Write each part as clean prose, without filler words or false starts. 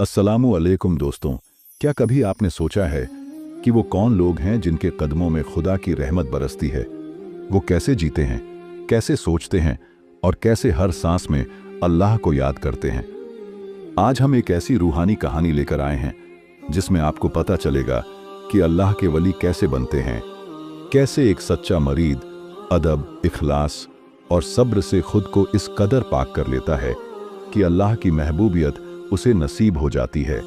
अस्सलामु अलैकुम दोस्तों, क्या कभी आपने सोचा है कि वो कौन लोग हैं जिनके कदमों में खुदा की रहमत बरसती है? वो कैसे जीते हैं, कैसे सोचते हैं और कैसे हर सांस में अल्लाह को याद करते हैं? आज हम एक ऐसी रूहानी कहानी लेकर आए हैं जिसमें आपको पता चलेगा कि अल्लाह के वली कैसे बनते हैं, कैसे एक सच्चा मरीद अदब, इखलास और सब्र से खुद को इस कदर पाक कर लेता है कि अल्लाह की महबूबियत उसे नसीब हो जाती है।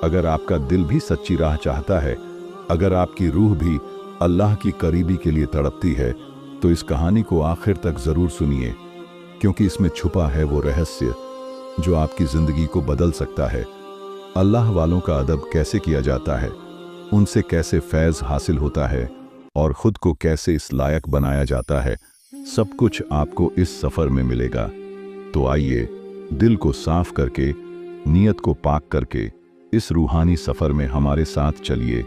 अगर आपका दिल भी सच्ची राह चाहता है, अगर आपकी रूह भी अल्लाह की करीबी के लिए तड़पती है, तो इस कहानी को आखिर तक जरूर सुनिए, क्योंकि इसमें छुपा है वो रहस्य जो आपकी जिंदगी को बदल सकता है। अल्लाह वालों का अदब कैसे किया जाता है, उनसे कैसे फैज़ हासिल होता है और खुद को कैसे इस लायक बनाया जाता है, सब कुछ आपको इस सफर में मिलेगा। तो आइए दिल को साफ करके, नियत को पाक करके इस रूहानी सफर में हमारे साथ चलिए।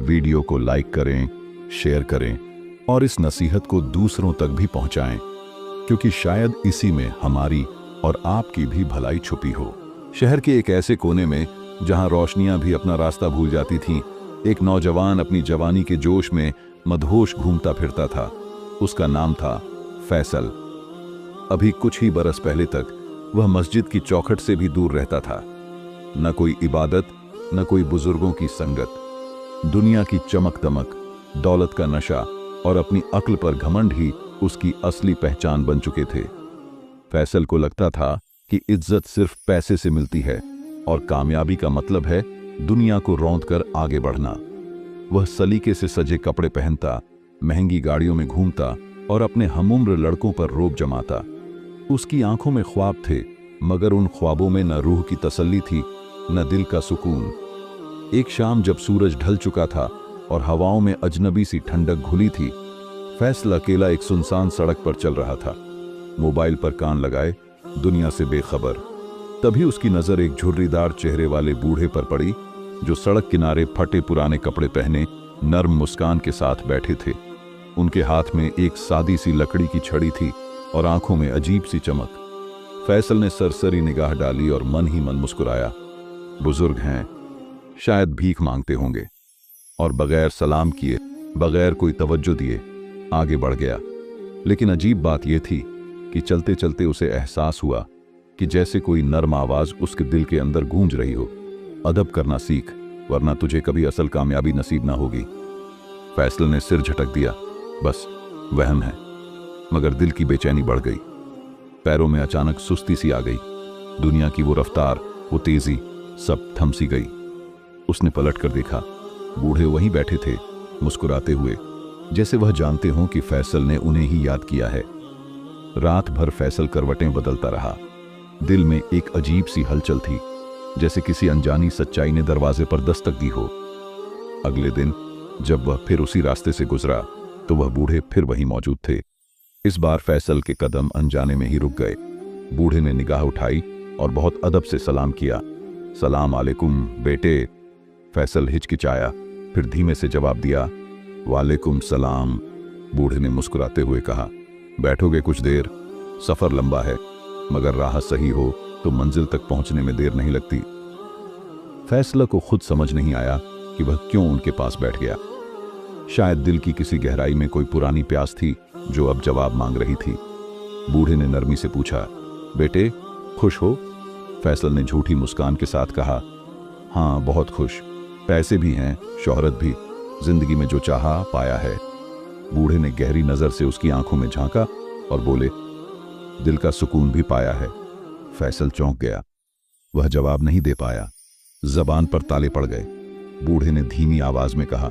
वीडियो को लाइक करें, शेयर करें और इस नसीहत को दूसरों तक भी पहुंचाएं, क्योंकि शायद इसी में हमारी और आपकी भी भलाई छुपी हो। शहर के एक ऐसे कोने में जहां रोशनियां भी अपना रास्ता भूल जाती थीं, एक नौजवान अपनी जवानी के जोश में मदहोश घूमता फिरता था। उसका नाम था फैसल। अभी कुछ ही बरस पहले तक वह मस्जिद की चौखट से भी दूर रहता था। न कोई इबादत, न कोई बुजुर्गों की संगत। दुनिया की चमक दमक, दौलत का नशा और अपनी अक्ल पर घमंड ही उसकी असली पहचान बन चुके थे। फैसल को लगता था कि इज्जत सिर्फ पैसे से मिलती है और कामयाबी का मतलब है दुनिया को रौंद कर आगे बढ़ना। वह सलीके से सजे कपड़े पहनता, महंगी गाड़ियों में घूमता और अपने हमउम्र लड़कों पर रोब जमाता। उसकी आंखों में ख्वाब थे, मगर उन ख्वाबों में न रूह की तसल्ली थी, न दिल का सुकून। एक शाम जब सूरज ढल चुका था और हवाओं में अजनबी सी ठंडक घुली थी, फैसल अकेला एक सुनसान सड़क पर चल रहा था, मोबाइल पर कान लगाए, दुनिया से बेखबर। तभी उसकी नजर एक झुर्रीदार चेहरे वाले बूढ़े पर पड़ी, जो सड़क किनारे फटे पुराने कपड़े पहने नर्म मुस्कान के साथ बैठे थे। उनके हाथ में एक सादी सी लकड़ी की छड़ी थी और आंखों में अजीब सी चमक। फैसल ने सरसरी निगाह डाली और मन ही मन मुस्कुराया। बुजुर्ग हैं, शायद भीख मांगते होंगे, और बगैर सलाम किए, बगैर कोई तवज्जो दिए आगे बढ़ गया। लेकिन अजीब बात यह थी कि चलते चलते उसे एहसास हुआ कि जैसे कोई नर्म आवाज उसके दिल के अंदर गूंज रही हो, अदब करना सीख, वरना तुझे कभी असल कामयाबी नसीब ना होगी। फैसल ने सिर झटक दिया, बस वहम है। मगर दिल की बेचैनी बढ़ गई। पैरों में अचानक सुस्ती सी आ गई। दुनिया की वो रफ्तार, वो तेजी, सब थम सी गई। उसने पलट कर देखा, बूढ़े वहीं बैठे थे, मुस्कुराते हुए, जैसे वह जानते हों कि फैसल ने उन्हें ही याद किया है। रात भर फैसल करवटें बदलता रहा। दिल में एक अजीब सी हलचल थी, जैसे किसी अनजानी सच्चाई ने दरवाजे पर दस्तक दी हो। अगले दिन जब वह फिर उसी रास्ते से गुजरा, तो वह बूढ़े फिर वहीं मौजूद थे। इस बार फैसल के कदम अनजाने में ही रुक गए। बूढ़े ने निगाह उठाई और बहुत अदब से सलाम किया। सलाम अलैकुम बेटे। फैसल हिचकिचाया, फिर धीमे से जवाब दिया, वालेकुम सलाम। बूढ़े ने मुस्कुराते हुए कहा, बैठोगे कुछ देर? सफर लंबा है, मगर राह सही हो तो मंजिल तक पहुंचने में देर नहीं लगती। फैसल को खुद समझ नहीं आया कि वह क्यों उनके पास बैठ गया। शायद दिल की किसी गहराई में कोई पुरानी प्यास थी जो अब जवाब मांग रही थी। बूढ़े ने नरमी से पूछा, बेटे खुश हो? फैसल ने झूठी मुस्कान के साथ कहा, हाँ बहुत खुश। पैसे भी हैं, शोहरत भी, जिंदगी में जो चाहा पाया है। बूढ़े ने गहरी नजर से उसकी आंखों में झांका और बोले, दिल का सुकून भी पाया है। फैसल चौंक गया। वह जवाब नहीं दे पाया। जबान पर ताले पड़ गए। बूढ़े ने धीमी आवाज में कहा,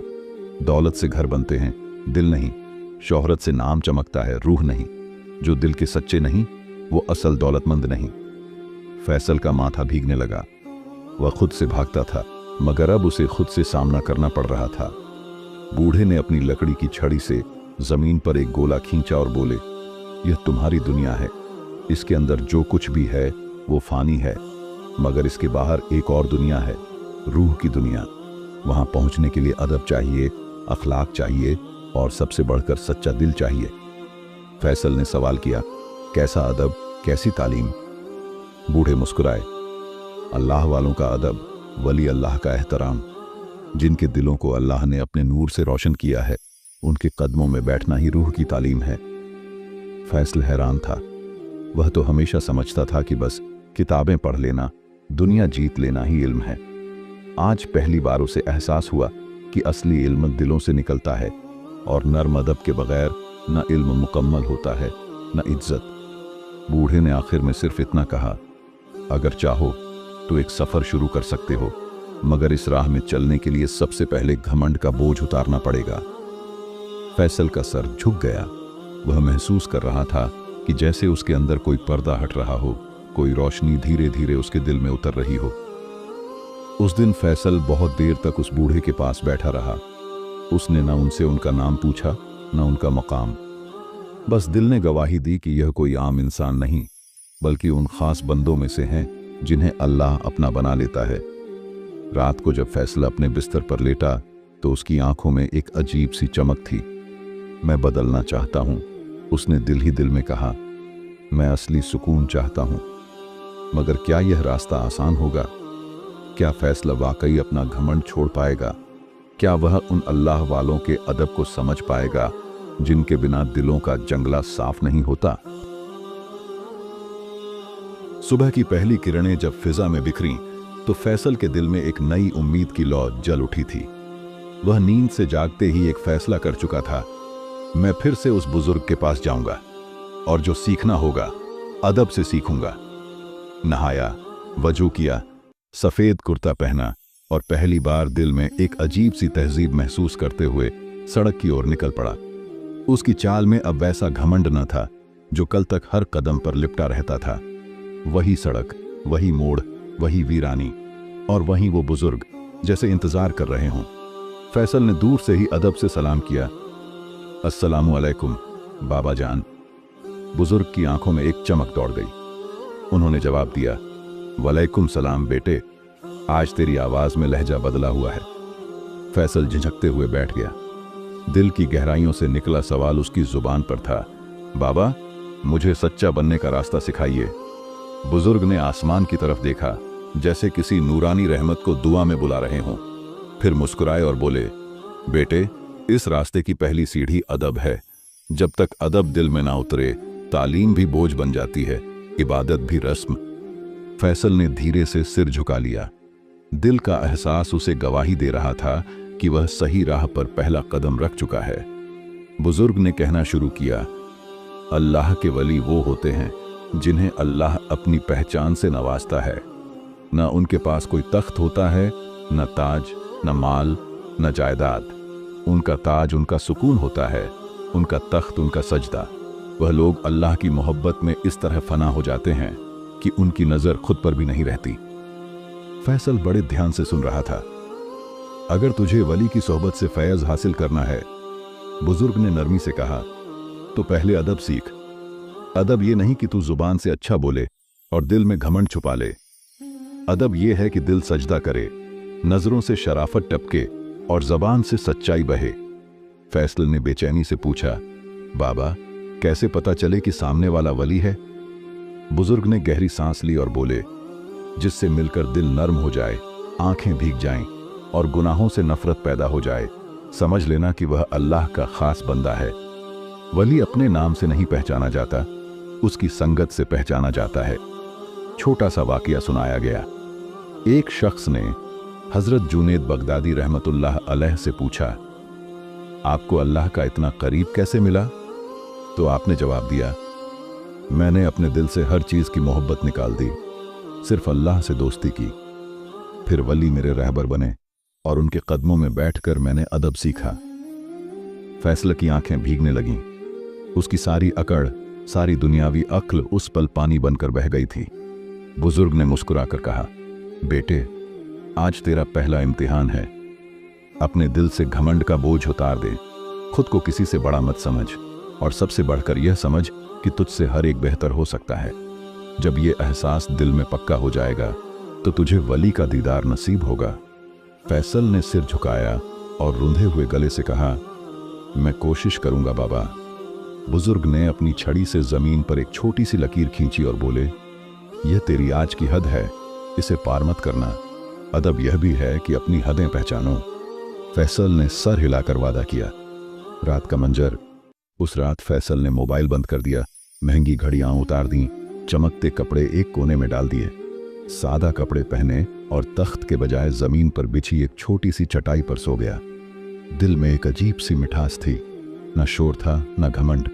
दौलत से घर बनते हैं, दिल नहीं। शोहरत से नाम चमकता है, रूह नहीं। जो दिल के सच्चे नहीं, वो असल दौलतमंद नहीं। फैसल का माथा भीगने लगा। वह खुद से भागता था, मगर अब उसे खुद से सामना करना पड़ रहा था। बूढ़े ने अपनी लकड़ी की छड़ी से जमीन पर एक गोला खींचा और बोले, यह तुम्हारी दुनिया है। इसके अंदर जो कुछ भी है वो फानी है, मगर इसके बाहर एक और दुनिया है, रूह की दुनिया। वहां पहुंचने के लिए अदब चाहिए, अखलाक चाहिए और सबसे बढ़कर सच्चा दिल चाहिए। फैसल ने सवाल किया, कैसा अदब, कैसी तालीम? बूढ़े मुस्कुराए, अल्लाह वालों का अदब, वली अल्लाह का एहतराम, जिनके दिलों को अल्लाह ने अपने नूर से रोशन किया है, उनके कदमों में बैठना ही रूह की तालीम है। फैसल हैरान था। वह तो हमेशा समझता था कि बस किताबें पढ़ लेना, दुनिया जीत लेना ही इल्म है। आज पहली बार उसे एहसास हुआ कि असली इल्म दिलों से निकलता है, और नर्म अदब के बगैर न इल्म मुकम्मल होता है न इज्जत। बूढ़े ने आखिर में सिर्फ इतना कहा, अगर चाहो तो एक सफर शुरू कर सकते हो, मगर इस राह में चलने के लिए सबसे पहले घमंड का बोझ उतारना पड़ेगा। फैसल का सर झुक गया। वह महसूस कर रहा था कि जैसे उसके अंदर कोई पर्दा हट रहा हो, कोई रोशनी धीरे धीरे उसके दिल में उतर रही हो। उस दिन फैसल बहुत देर तक उस बूढ़े के पास बैठा रहा। उसने न उनसे उनका नाम पूछा, न उनका मकाम। बस दिल ने गवाही दी कि यह कोई आम इंसान नहीं, बल्कि उन खास बंदों में से हैं जिन्हें अल्लाह अपना बना लेता है। रात को जब फैसल अपने बिस्तर पर लेटा तो उसकी आंखों में एक अजीब सी चमक थी। मैं बदलना चाहता हूं, उसने दिल ही दिल में कहा। मैं असली सुकून चाहता हूं, मगर क्या यह रास्ता आसान होगा? क्या फैसला वाकई अपना घमंड छोड़ पाएगा? क्या वह उन अल्लाह वालों के अदब को समझ पाएगा जिनके बिना दिलों का जंगला साफ नहीं होता? सुबह की पहली किरणें जब फिजा में बिखरी तो फैसल के दिल में एक नई उम्मीद की लौ जल उठी थी। वह नींद से जागते ही एक फैसला कर चुका था, मैं फिर से उस बुजुर्ग के पास जाऊंगा और जो सीखना होगा अदब से सीखूंगा। नहाया, वजू किया, सफेद कुर्ता पहना और पहली बार दिल में एक अजीब सी तहजीब महसूस करते हुए सड़क की ओर निकल पड़ा। उसकी चाल में अब वैसा घमंड न था जो कल तक हर कदम पर लिपटा रहता था। वही सड़क, वही मोड़, वही वीरानी और वही वो बुजुर्ग जैसे इंतजार कर रहे हों। फैसल ने दूर से ही अदब से सलाम किया, अस्सलामु अलैकुम बाबा जान। बुजुर्ग की आंखों में एक चमक दौड़ गई। उन्होंने जवाब दिया, वलैकुम सलाम बेटे, आज तेरी आवाज में लहजा बदला हुआ है। फैसल झिझकते हुए बैठ गया। दिल की गहराइयों से निकला सवाल उसकी जुबान पर था, बाबा मुझे सच्चा बनने का रास्ता सिखाइए। बुजुर्ग ने आसमान की तरफ देखा, जैसे किसी नूरानी रहमत को दुआ में बुला रहे हों। फिर मुस्कुराए और बोले, बेटे इस रास्ते की पहली सीढ़ी अदब है। जब तक अदब दिल में ना उतरे, तालीम भी बोझ बन जाती है, इबादत भी रस्म। फैसल ने धीरे से सिर झुका लिया। दिल का एहसास उसे गवाही दे रहा था कि वह सही राह पर पहला कदम रख चुका है। बुजुर्ग ने कहना शुरू किया, अल्लाह के वली वो होते हैं जिन्हें अल्लाह अपनी पहचान से नवाजता है। न उनके पास कोई तख्त होता है, न ताज, न माल, न जायदाद। उनका ताज उनका सुकून होता है, उनका तख्त उनका सजदा। वह लोग अल्लाह की मोहब्बत में इस तरह फना हो जाते हैं कि उनकी नजर खुद पर भी नहीं रहती। फैसल बड़े ध्यान से सुन रहा था। अगर तुझे वली की सोहबत से फैज़ हासिल करना है, बुजुर्ग ने नरमी से कहा, तो पहले अदब सीख। अदब ये नहीं कि तू जुबान से अच्छा बोले और दिल में घमंड छुपा ले। अदब ये है कि दिल सजदा करे, नजरों से शराफत टपके और जबान से सच्चाई बहे। फैसल ने बेचैनी से पूछा, बाबा कैसे पता चले कि सामने वाला वली है? बुजुर्ग ने गहरी सांस ली और बोले, जिससे मिलकर दिल नर्म हो जाए, आंखें भीग जाएं और गुनाहों से नफरत पैदा हो जाए, समझ लेना कि वह अल्लाह का खास बंदा है। वली अपने नाम से नहीं पहचाना जाता, उसकी संगत से पहचाना जाता है। छोटा सा वाकया सुनाया गया। एक शख्स ने हजरत जुनैद बगदादी रहमतुल्लाह अलैह से पूछा, आपको अल्लाह का इतना करीब कैसे मिला? तो आपने जवाब दिया, मैंने अपने दिल से हर चीज की मोहब्बत निकाल दी, सिर्फ अल्लाह से दोस्ती की। फिर वली मेरे रहबर बने और उनके कदमों में बैठकर मैंने अदब सीखा। फैसल की आंखें भीगने लगीं। उसकी सारी अकड़, सारी दुनियावी अक्ल उस पल पानी बनकर बह गई थी। बुजुर्ग ने मुस्कुराकर कहा, बेटे आज तेरा पहला इम्तिहान है। अपने दिल से घमंड का बोझ उतार दे। खुद को किसी से बड़ा मत समझ और सबसे बढ़कर यह समझ कि तुझसे हर एक बेहतर हो सकता है। जब यह एहसास दिल में पक्का हो जाएगा तो तुझे वली का दीदार नसीब होगा। फैसल ने सिर झुकाया और रूंधे हुए गले से कहा, मैं कोशिश करूंगा बाबा। बुजुर्ग ने अपनी छड़ी से जमीन पर एक छोटी सी लकीर खींची और बोले, यह तेरी आज की हद है, इसे पार मत करना। अदब यह भी है कि अपनी हदें पहचानो। फैसल ने सर हिलाकर वादा किया। रात का मंजर। उस रात फैसल ने मोबाइल बंद कर दिया, महंगी घड़ियां उतार दी, चमकते कपड़े एक कोने में डाल दिए, सादा कपड़े पहने और तख्त के बजाय जमीन पर बिछी एक छोटी सी चटाई पर सो गया। दिल में एक अजीब सी मिठास थी, न शोर था न घमंड,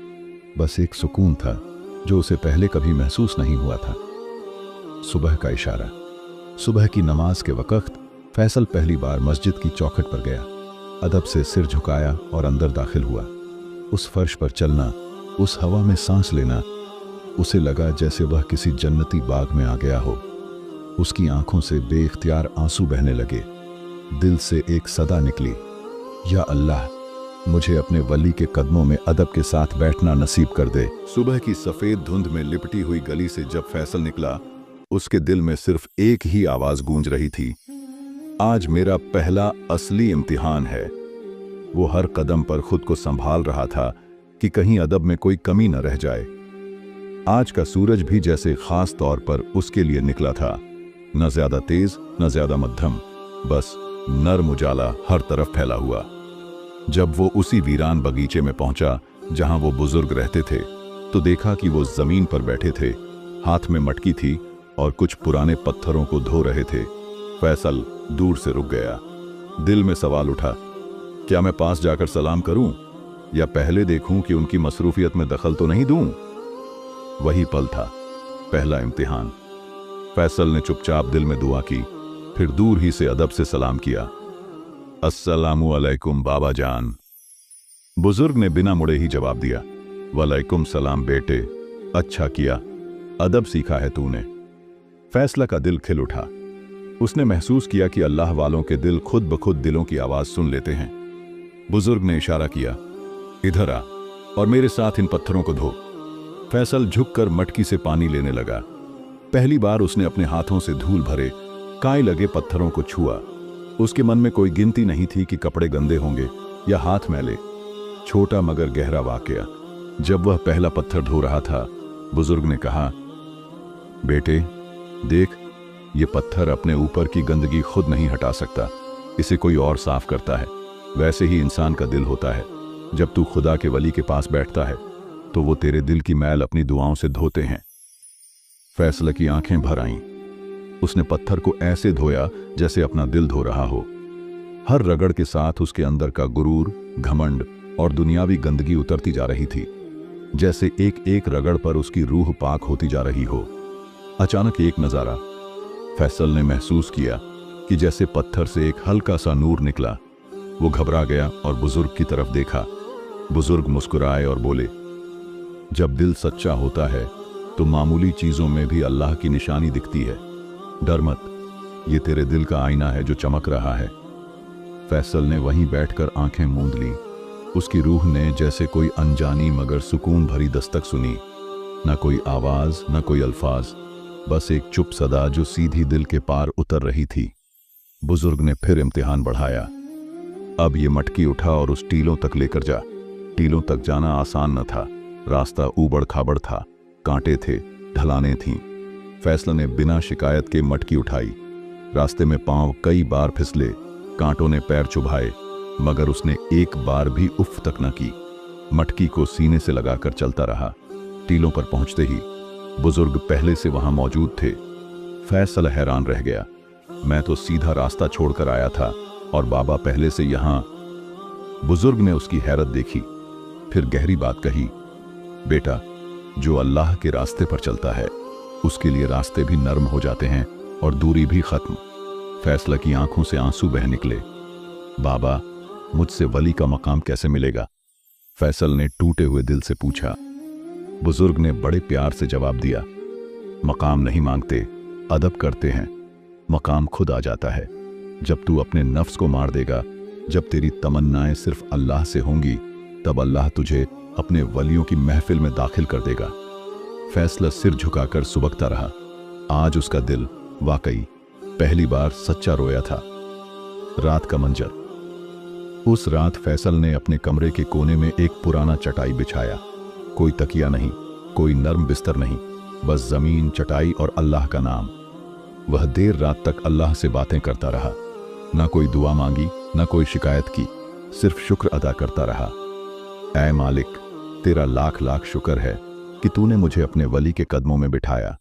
बस एक सुकून था जो उसे पहले कभी महसूस नहीं हुआ था। सुबह का इशारा। सुबह की नमाज के वक्त फैसल पहली बार मस्जिद की चौखट पर गया। अदब से सिर झुकाया और अंदर दाखिल हुआ। उस फर्श पर चलना, उस हवा में सांस लेना, उसे लगा जैसे वह किसी जन्नती बाग में आ गया हो। उसकी आंखों से बेइख्तियार आंसू बहने लगे। दिल से एक सदा निकली, या अल्लाह, मुझे अपने वली के कदमों में अदब के साथ बैठना नसीब कर दे। सुबह की सफेद धुंध में लिपटी हुई गली से जब फैसल निकला, उसके दिल में सिर्फ एक ही आवाज गूंज रही थी, आज मेरा पहला असली इम्तिहान है। वो हर कदम पर खुद को संभाल रहा था कि कहीं अदब में कोई कमी न रह जाए। आज का सूरज भी जैसे खास तौर पर उसके लिए निकला था, न ज्यादा तेज न ज्यादा मध्यम, बस नर्म उजाला हर तरफ फैला हुआ। जब वो उसी वीरान बगीचे में पहुंचा जहां वो बुजुर्ग रहते थे, तो देखा कि वो जमीन पर बैठे थे, हाथ में मटकी थी और कुछ पुराने पत्थरों को धो रहे थे। फैसल दूर से रुक गया। दिल में सवाल उठा, क्या मैं पास जाकर सलाम करूं या पहले देखूं कि उनकी मसरूफियत में दखल तो नहीं दूं? वही पल था, पहला इम्तिहान। फैसल ने चुपचाप दिल में दुआ की, फिर दूर ही से अदब से सलाम किया, अस्सलामु अलैकुम बाबा जान। बुजुर्ग ने बिना मुड़े ही जवाब दिया, वालेकुम सलाम बेटे, अच्छा किया, अदब सीखा है तूने। फैसला का दिल खिल उठा। उसने महसूस किया कि अल्लाह वालों के दिल खुद ब खुद दिलों की आवाज सुन लेते हैं। बुजुर्ग ने इशारा किया, इधर आ और मेरे साथ इन पत्थरों को धो। फैसल झुककर मटकी से पानी लेने लगा। पहली बार उसने अपने हाथों से धूल भरे काई लगे पत्थरों को छुआ। उसके मन में कोई गिनती नहीं थी कि कपड़े गंदे होंगे या हाथ मैले। छोटा मगर गहरा वाकया। जब वह पहला पत्थर धो रहा था, बुजुर्ग ने कहा, बेटे देख, ये पत्थर अपने ऊपर की गंदगी खुद नहीं हटा सकता, इसे कोई और साफ करता है। वैसे ही इंसान का दिल होता है, जब तू खुदा के वली के पास बैठता है तो वो तेरे दिल की मैल अपनी दुआओं से धोते हैं। फैसला की आंखें भर आईं। उसने पत्थर को ऐसे धोया जैसे अपना दिल धो रहा हो। हर रगड़ के साथ उसके अंदर का गुरूर, घमंड और दुनियावी गंदगी उतरती जा रही थी, जैसे एक एक रगड़ पर उसकी रूह पाक होती जा रही हो। अचानक एक नजारा। फैसल ने महसूस किया कि जैसे पत्थर से एक हल्का सा नूर निकला। वो घबरा गया और बुजुर्ग की तरफ देखा। बुजुर्ग मुस्कुराए और बोले, जब दिल सच्चा होता है तो मामूली चीजों में भी अल्लाह की निशानी दिखती है। डर मत, ये तेरे दिल का आईना है जो चमक रहा है। फैसल ने वहीं बैठकर आंखें मूंद ली। उसकी रूह ने जैसे कोई अनजानी मगर सुकून भरी दस्तक सुनी। न कोई आवाज, न कोई अल्फाज, बस एक चुप सदा जो सीधी दिल के पार उतर रही थी। बुजुर्ग ने फिर इम्तिहान बढ़ाया। अब ये मटकी उठा और उस टीलों तक लेकर जा। टीलों तक जाना आसान न था, रास्ता ऊबड़ खाबड़ था, कांटे थे, ढलानें थीं। फैसला ने बिना शिकायत के मटकी उठाई। रास्ते में पांव कई बार फिसले, कांटों ने पैर चुभाए, मगर उसने एक बार भी उफ तक न की। मटकी को सीने से लगाकर चलता रहा। टीलों पर पहुंचते ही बुजुर्ग पहले से वहां मौजूद थे। फैसल हैरान रह गया। मैं तो सीधा रास्ता छोड़कर आया था और बाबा पहले से यहां। बुजुर्ग ने उसकी हैरत देखी, फिर गहरी बात कही, बेटा, जो अल्लाह के रास्ते पर चलता है उसके लिए रास्ते भी नर्म हो जाते हैं और दूरी भी खत्म। फैसला की आंखों से आंसू बह निकले। बाबा, मुझसे वली का मकाम कैसे मिलेगा? फैसल ने टूटे हुए दिल से पूछा। बुजुर्ग ने बड़े प्यार से जवाब दिया, मकाम नहीं मांगते, अदब करते हैं। मकाम खुद आ जाता है जब तू अपने नफ्स को मार देगा। जब तेरी तमन्नाएं सिर्फ अल्लाह से होंगी, तब अल्लाह तुझे अपने वलियों की महफिल में दाखिल कर देगा। फैसला सिर झुकाकर सुबकता रहा। आज उसका दिल वाकई पहली बार सच्चा रोया था। रात का मंजर। उस रात फैसल ने अपने कमरे के कोने में एक पुराना चटाई बिछाया। कोई तकिया नहीं, कोई नर्म बिस्तर नहीं, बस जमीन, चटाई और अल्लाह का नाम। वह देर रात तक अल्लाह से बातें करता रहा। ना कोई दुआ मांगी, ना कोई शिकायत की, सिर्फ शुक्र अदा करता रहा। ऐ मालिक, तेरा लाख लाख शुक्र है कि तूने मुझे अपने वली के कदमों में बिठाया,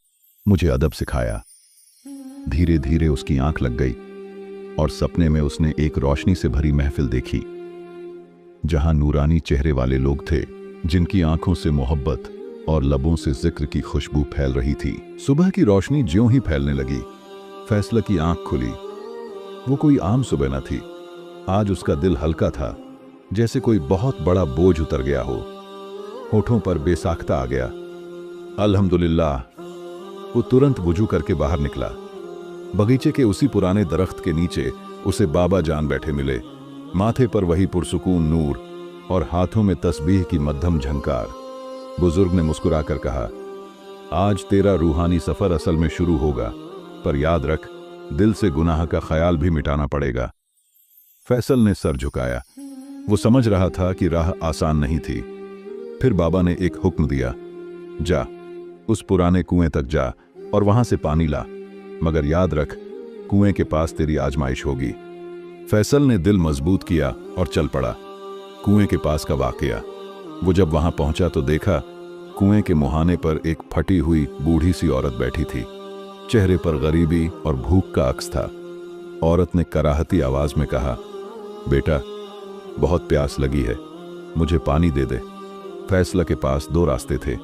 मुझे अदब सिखाया। धीरे धीरे उसकी आंख लग गई और सपने में उसने एक रोशनी से भरी महफिल देखी, जहां नूरानी चेहरे वाले लोग थे, जिनकी आंखों से मोहब्बत और लबों से जिक्र की खुशबू फैल रही थी। सुबह की रोशनी ज्यों ही फैलने लगी, फैसला की आंख खुली। वो कोई आम सुबह न थी। आज उसका दिल हल्का था, जैसे कोई बहुत बड़ा बोझ उतर गया हो। होठों पर बेसाख्ता आ गया। अल्हम्दुलिल्लाह। वो तुरंत वुजू करके बाहर निकला। बगीचे के उसी पुराने दरख्त के नीचे उसे बाबा जान बैठे मिले, माथे पर वही पुरसुकून नूर और हाथों में तस्बीह की मध्यम झंकार। बुजुर्ग ने मुस्कुराकर कहा, आज तेरा रूहानी सफर असल में शुरू होगा, पर याद रख, दिल से गुनाह का ख्याल भी मिटाना पड़ेगा। फैसल ने सर झुकाया। वो समझ रहा था कि राह आसान नहीं थी। फिर बाबा ने एक हुक्म दिया, जा उस पुराने कुएं तक जा और वहां से पानी ला, मगर याद रख, कुएं के पास तेरी आजमाइश होगी। फैसल ने दिल मजबूत किया और चल पड़ा। कुएं के पास का वाकया। वो जब वहां पहुंचा तो देखा, कुएं के मुहाने पर एक फटी हुई बूढ़ी सी औरत बैठी थी। चेहरे पर गरीबी और भूख का अक्स था। औरत ने कराहती आवाज में कहा, बेटा, बहुत प्यास लगी है, मुझे पानी दे दे। फैसला के पास दो रास्ते थे,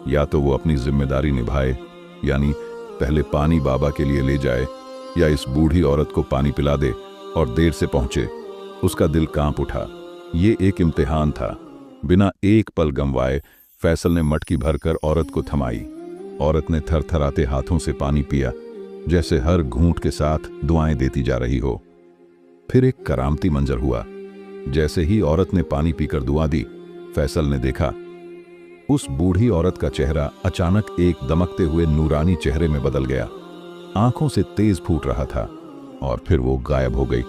या तो वो अपनी जिम्मेदारी निभाए, यानी पहले पानी बाबा के लिए ले जाए, या इस बूढ़ी औरत को पानी पिला दे और देर से पहुंचे। उसका दिल कांप उठा। ये एक इम्तिहान था। बिना एक पल गंवाए फैसल ने मटकी भरकर औरत को थमाई। औरत ने थरथराते हाथों से पानी पिया, जैसे हर घूंट के साथ दुआएं देती जा रही हो। फिर एक करामती मंजर हुआ। जैसे ही औरत ने पानी पीकर दुआ दी, फैसल ने देखा, उस बूढ़ी औरत का चेहरा अचानक एक दमकते हुए नूरानी चेहरे में बदल गया। आंखों से तेज फूट रहा था और फिर वो गायब हो गई,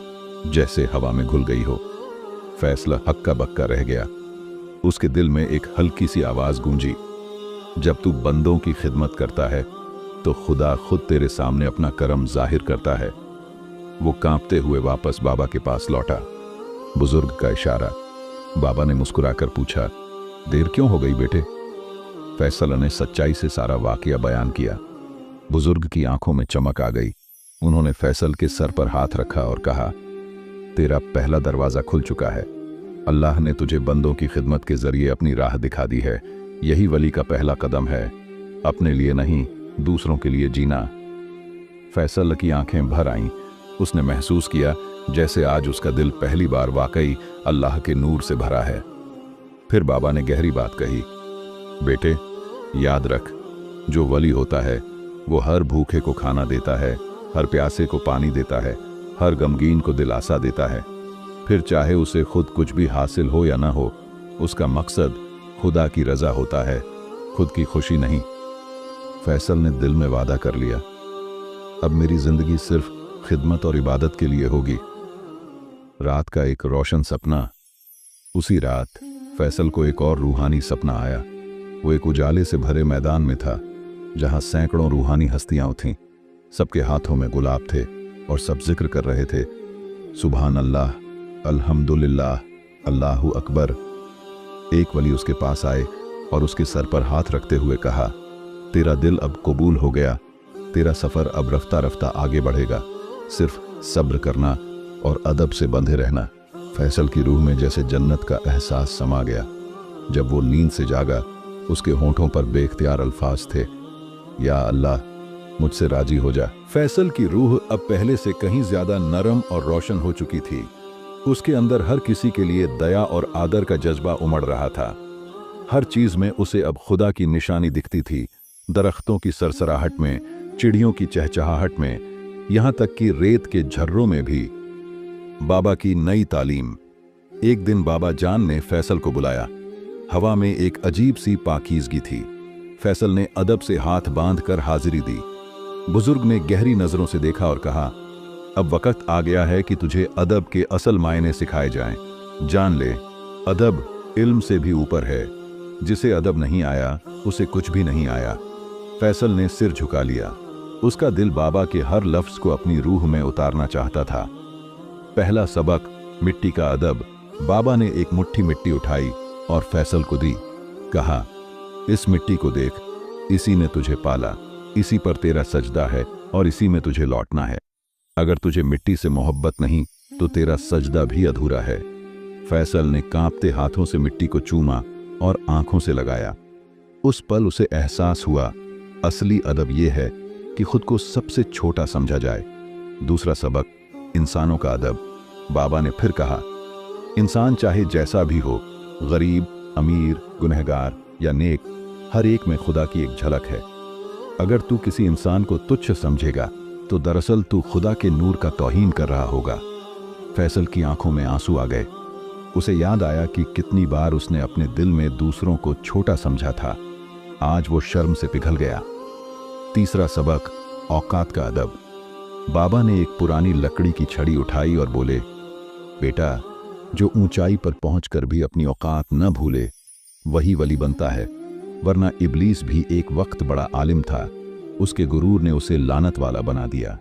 जैसे हवा में घुल गई हो। फैसला हक्का बक्का रह गया। उसके दिल में एक हल्की सी आवाज गूंजी, जब तू बंदों की खिदमत करता है तो खुदा खुद तेरे सामने अपना करम जाहिर करता है। वो कांपते हुए वापस बाबा के पास लौटा। बुजुर्ग का इशारा। बाबा ने मुस्कुराकर पूछा, देर क्यों हो गई बेटे? फैसल ने सच्चाई से सारा वाकया बयान किया। बुजुर्ग की आंखों में चमक आ गई। उन्होंने फैसल के सर पर हाथ रखा और कहा, तेरा पहला दरवाजा खुल चुका है। अल्लाह ने तुझे बंदों की खिदमत के जरिए अपनी राह दिखा दी है। यही वली का पहला कदम है, अपने लिए नहीं, दूसरों के लिए जीना। फैसल की आंखें भर आईं। उसने महसूस किया जैसे आज उसका दिल पहली बार वाकई अल्लाह के नूर से भरा है। फिर बाबा ने गहरी बात कही, बेटे, याद रख, जो वली होता है वो हर भूखे को खाना देता है, हर प्यासे को पानी देता है, हर गमगीन को दिलासा देता है। फिर चाहे उसे खुद कुछ भी हासिल हो या ना हो, उसका मकसद खुदा की रजा होता है, खुद की खुशी नहीं। फैसल ने दिल में वादा कर लिया, अब मेरी जिंदगी सिर्फ खिदमत और इबादत के लिए होगी। रात का एक रोशन सपना। उसी रात फैसल को एक और रूहानी सपना आया। वो एक उजाले से भरे मैदान में था, जहां सैकड़ों रूहानी हस्तियां थीं। सबके हाथों में गुलाब थे और सब जिक्र कर रहे थे, सुभान अल्लाह, अल्हम्दुलिल्लाह, अल्लाहु अकबर। एक वली उसके पास आए और उसके सर पर हाथ रखते हुए कहा, तेरा दिल अब कबूल हो गया, तेरा सफर अब रफ्ता रफ्ता आगे बढ़ेगा, सिर्फ सब्र करना और अदब से बंधे रहना। फैसल की रूह में जैसे जन्नत का एहसास समा गया। जब वो नींद से जागा, उसके होंठों पर बेख्तियार अल्फाज थे, या अल्लाह, मुझसे राजी हो जा। फैसल की रूह अब पहले से कहीं ज्यादा नरम और रोशन हो चुकी थी। उसके अंदर हर किसी के लिए दया और आदर का जज्बा उमड़ रहा था। हर चीज में उसे अब खुदा की निशानी दिखती थी, दरख्तों की सरसराहट में, चिड़ियों की चहचहाहट में, यहां तक कि रेत के झर्रों में भी। बाबा की नई तालीम। एक दिन बाबा जान ने फैसल को बुलाया। हवा में एक अजीब सी पाकीज़गी थी। फैसल ने अदब से हाथ बांध कर हाजिरी दी। बुजुर्ग ने गहरी नजरों से देखा और कहा, अब वक्त आ गया है कि तुझे अदब के असल मायने सिखाए जाएं। जान ले, अदब इल्म से भी ऊपर है। जिसे अदब नहीं आया, उसे कुछ भी नहीं आया। फैसल ने सिर झुका लिया। उसका दिल बाबा के हर लफ्ज को अपनी रूह में उतारना चाहता था। पहला सबक, मिट्टी का अदब। बाबा ने एक मुट्ठी मिट्टी उठाई और फैसल को दी। कहा, इस मिट्टी को देख, इसी ने तुझे पाला, इसी पर तेरा सजदा है और इसी में तुझे लौटना है। अगर तुझे मिट्टी से मोहब्बत नहीं तो तेरा सजदा भी अधूरा है। फैसल ने कांपते हाथों से मिट्टी को चूमा और आंखों से लगाया। उस पल उसे एहसास हुआ, असली अदब यह है कि खुद को सबसे छोटा समझा जाए। दूसरा सबक, इंसानों का अदब। बाबा ने फिर कहा, इंसान चाहे जैसा भी हो, गरीब, अमीर, गुनहगार या नेक, हर एक में खुदा की एक झलक है। अगर तू किसी इंसान को तुच्छ समझेगा तो दरअसल तू खुदा के नूर का तौहीन कर रहा होगा। फैसल की आंखों में आंसू आ गए। उसे याद आया कि कितनी बार उसने अपने दिल में दूसरों को छोटा समझा था। आज वो शर्म से पिघल गया। तीसरा सबक, औकात का अदब। बाबा ने एक पुरानी लकड़ी की छड़ी उठाई और बोले, बेटा, जो ऊंचाई पर पहुंचकर भी अपनी औकात न भूले वही वली बनता है। वरना इब्लीस भी एक वक्त बड़ा आलिम था, उसके गुरूर ने उसे लानत वाला बना दिया।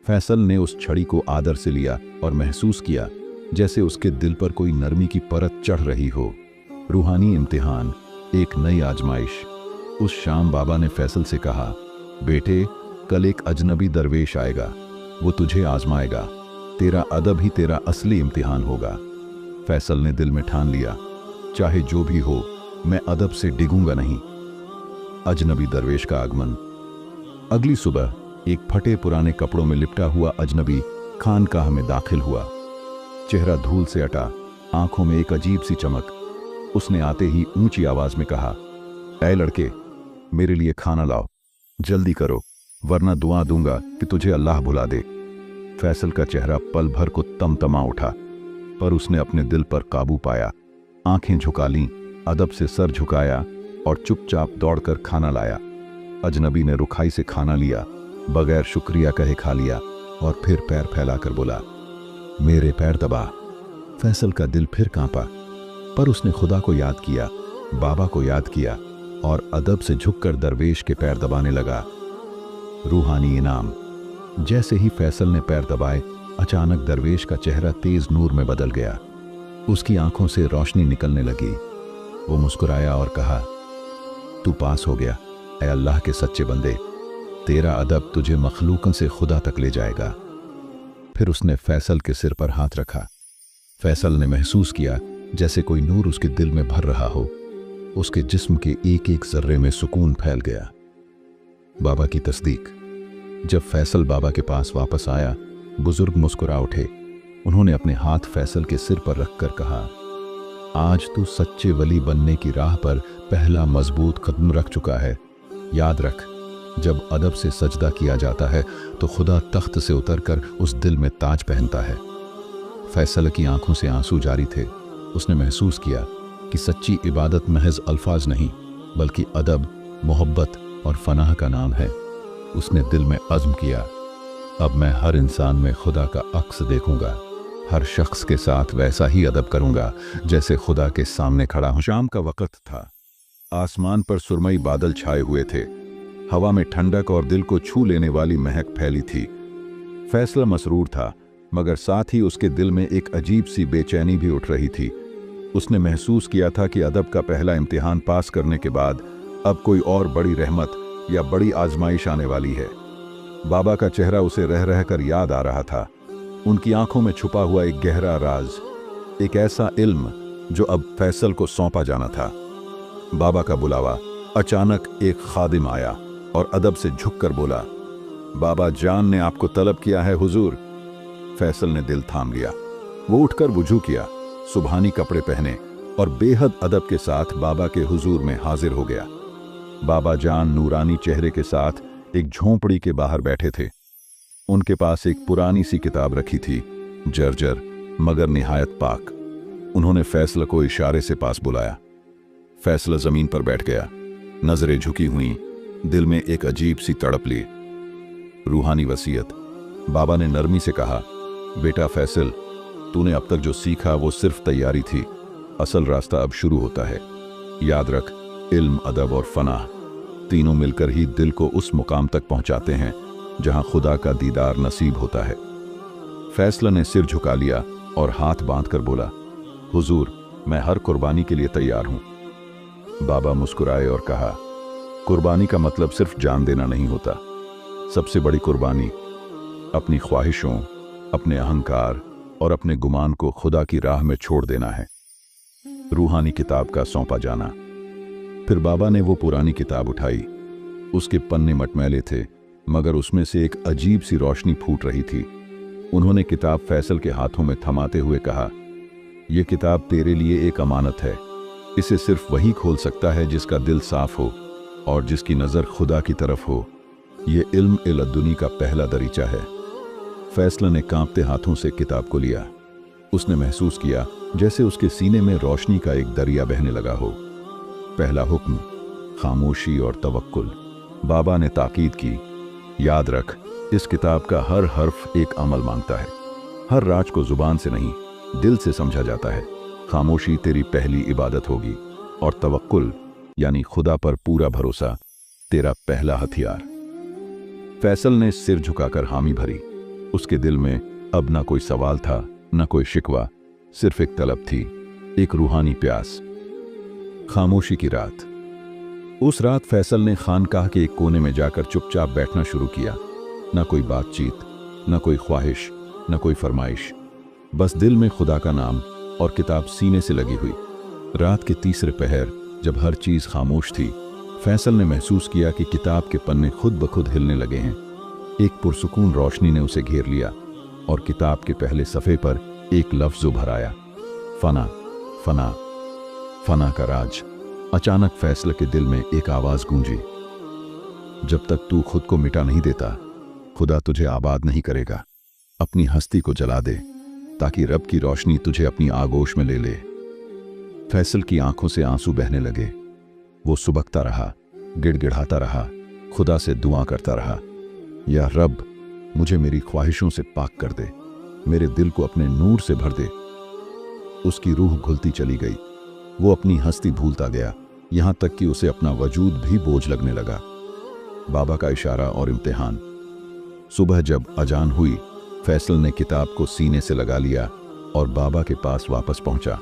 फैसल ने उस छड़ी को आदर से लिया और महसूस किया जैसे उसके दिल पर कोई नरमी की परत चढ़ रही हो। रूहानी इम्तिहान, एक नई आजमाइश। उस शाम बाबा ने फैसल से कहा, बेटे, कल एक अजनबी दरवेश आएगा, वो तुझे आजमाएगा। तेरा अदब ही तेरा असली इम्तिहान होगा। फैसल ने दिल में ठान लिया, चाहे जो भी हो, मैं अदब से डिगूंगा नहीं। अजनबी दरवेश का आगमन। अगली सुबह एक फटे पुराने कपड़ों में लिपटा हुआ अजनबी खानकाह में दाखिल हुआ। चेहरा धूल से अटा, आंखों में एक अजीब सी चमक। उसने आते ही ऊंची आवाज में कहा, ऐ लड़के, मेरे लिए खाना लाओ, जल्दी करो, वरना दुआ दूंगा कि तुझे अल्लाह भुला दे। फैसल का चेहरा पल भर को तमतमा उठा, पर उसने अपने दिल पर काबू पाया। आंखें झुका लीं, अदब से सर झुकाया और चुपचाप दौड़कर खाना लाया। अजनबी ने रुखाई से खाना लिया, बगैर शुक्रिया कहे खा लिया और फिर पैर फैलाकर बोला, मेरे पैर दबा। फैसल का दिल फिर कांपा, पर उसने खुदा को याद किया, बाबा को याद किया और अदब से झुककर दरवेश के पैर दबाने लगा। रूहानी इनाम। जैसे ही फैसल ने पैर दबाए, अचानक दरवेश का चेहरा तेज नूर में बदल गया। उसकी आंखों से रोशनी निकलने लगी। वो मुस्कुराया और कहा, तू पास हो गया, ऐ अल्लाह के सच्चे बंदे, तेरा अदब तुझे मखलूकों से खुदा तक ले जाएगा। फिर उसने फैसल के सिर पर हाथ रखा। फैसल ने महसूस किया जैसे कोई नूर उसके दिल में भर रहा हो। उसके जिस्म के एक एक जर्रे में सुकून फैल गया। बाबा की तस्दीक। जब फैसल बाबा के पास वापस आया, बुजुर्ग मुस्कुरा उठे। उन्होंने अपने हाथ फैसल के सिर पर रखकर कहा, आज तू सच्चे वली बनने की राह पर पहला मजबूत कदम रख चुका है। याद रख, जब अदब से सजदा किया जाता है तो खुदा तख्त से उतरकर उस दिल में ताज पहनता है। फैसल की आंखों से आंसू जारी थे। उसने महसूस किया कि सच्ची इबादत महज अल्फाज नहीं, बल्कि अदब, मोहब्बत और फनाह का नाम है। उसने दिल में अज़्म किया, अब मैं हर इंसान में खुदा का अक्स देखूंगा, हर शख्स के साथ वैसा ही अदब करूंगा जैसे खुदा के सामने खड़ा हूं। शाम का वक्त था। आसमान पर सुरमई बादल छाए हुए थे। हवा में ठंडक और दिल को छू लेने वाली महक फैली थी। फैसला मसरूर था, मगर साथ ही उसके दिल में एक अजीब सी बेचैनी भी उठ रही थी। उसने महसूस किया था कि अदब का पहला इम्तिहान पास करने के बाद अब कोई और बड़ी रहमत या बड़ी आजमाइश आने वाली है। बाबा का चेहरा उसे रह रहकर याद आ रहा था। उनकी आंखों में छुपा हुआ एक गहरा राज, एक ऐसा इल्म जो अब फैसल को सौंपा जाना था। बाबा का बुलावा। अचानक एक खादिम आया और अदब से झुककर बोला, बाबा जान ने आपको तलब किया है हुजूर। फैसल ने दिल थाम लिया। वो उठकर वुजू किया, सुबहानी कपड़े पहने और बेहद अदब के साथ बाबा के हुजूर में हाजिर हो गया। बाबा जान नूरानी चेहरे के साथ एक झोंपड़ी के बाहर बैठे थे। उनके पास एक पुरानी सी किताब रखी थी, जर्जर मगर निहायत पाक। उन्होंने फैसल को इशारे से पास बुलाया। फैसल जमीन पर बैठ गया, नजरें झुकी हुई, दिल में एक अजीब सी तड़प ली। रूहानी वसीयत। बाबा ने नरमी से कहा, बेटा फैसल, तूने अब तक जो सीखा वो सिर्फ तैयारी थी, असल रास्ता अब शुरू होता है। याद रख, इल्म, अदब और फनाह तीनों मिलकर ही दिल को उस मुकाम तक पहुंचाते हैं जहां खुदा का दीदार नसीब होता है। फैसला ने सिर झुका लिया और हाथ बांधकर बोला, हुजूर, मैं हर कुर्बानी के लिए तैयार हूं। बाबा मुस्कुराए और कहा, कुर्बानी का मतलब सिर्फ जान देना नहीं होता। सबसे बड़ी कुर्बानी अपनी ख्वाहिशों, अपने अहंकार और अपने गुमान को खुदा की राह में छोड़ देना है। रूहानी किताब का सौंपा जाना। फिर बाबा ने वो पुरानी किताब उठाई। उसके पन्ने मटमैले थे, मगर उसमें से एक अजीब सी रोशनी फूट रही थी। उन्होंने किताब फैसल के हाथों में थमाते हुए कहा, यह किताब तेरे लिए एक अमानत है। इसे सिर्फ वही खोल सकता है जिसका दिल साफ हो और जिसकी नज़र खुदा की तरफ हो। ये इल्म लदुनी का पहला दरीचा है। फैसला ने कांपते हाथों से किताब को लिया। उसने महसूस किया जैसे उसके सीने में रोशनी का एक दरिया बहने लगा हो। पहला हुक्म, खामोशी और तवक्कुल। बाबा ने ताकीद की, याद रख, इस किताब का हर हर्फ एक अमल मांगता है। हर राज को जुबान से नहीं, दिल से समझा जाता है। खामोशी तेरी पहली इबादत होगी और तवक्कुल यानी खुदा पर पूरा भरोसा तेरा पहला हथियार। फैसल ने सिर झुकाकर हामी भरी। उसके दिल में अब ना कोई सवाल था, न कोई शिकवा, सिर्फ एक तलब थी, एक रूहानी प्यास। खामोशी की रात। उस रात फैसल ने खानकाह के एक कोने में जाकर चुपचाप बैठना शुरू किया। न कोई बातचीत, न कोई ख्वाहिश, न कोई फरमाइश, बस दिल में खुदा का नाम और किताब सीने से लगी हुई। रात के तीसरे पहर, जब हर चीज खामोश थी, फैसल ने महसूस किया कि किताब के पन्ने खुद ब खुद हिलने लगे हैं। एक पुरसुकून रोशनी ने उसे घेर लिया और किताब के पहले सफ़े पर एक लफ्ज़ उभर आया, फना। फना, फना का राज। अचानक फैसल के दिल में एक आवाज़ गूंजी, जब तक तू खुद को मिटा नहीं देता, खुदा तुझे आबाद नहीं करेगा। अपनी हस्ती को जला दे ताकि रब की रोशनी तुझे अपनी आगोश में ले ले। फैसल की आंखों से आंसू बहने लगे। वो सुबकता रहा, गिड़गिड़ाता रहा, खुदा से दुआ करता रहा, या रब, मुझे मेरी ख्वाहिशों से पाक कर दे, मेरे दिल को अपने नूर से भर दे। उसकी रूह घुलती चली गई। वो अपनी हस्ती भूलता गया, यहां तक कि उसे अपना वजूद भी बोझ लगने लगा। बाबा का इशारा और इम्तिहान। सुबह जब अजान हुई, फैसल ने किताब को सीने से लगा लिया और बाबा के पास वापस पहुंचा।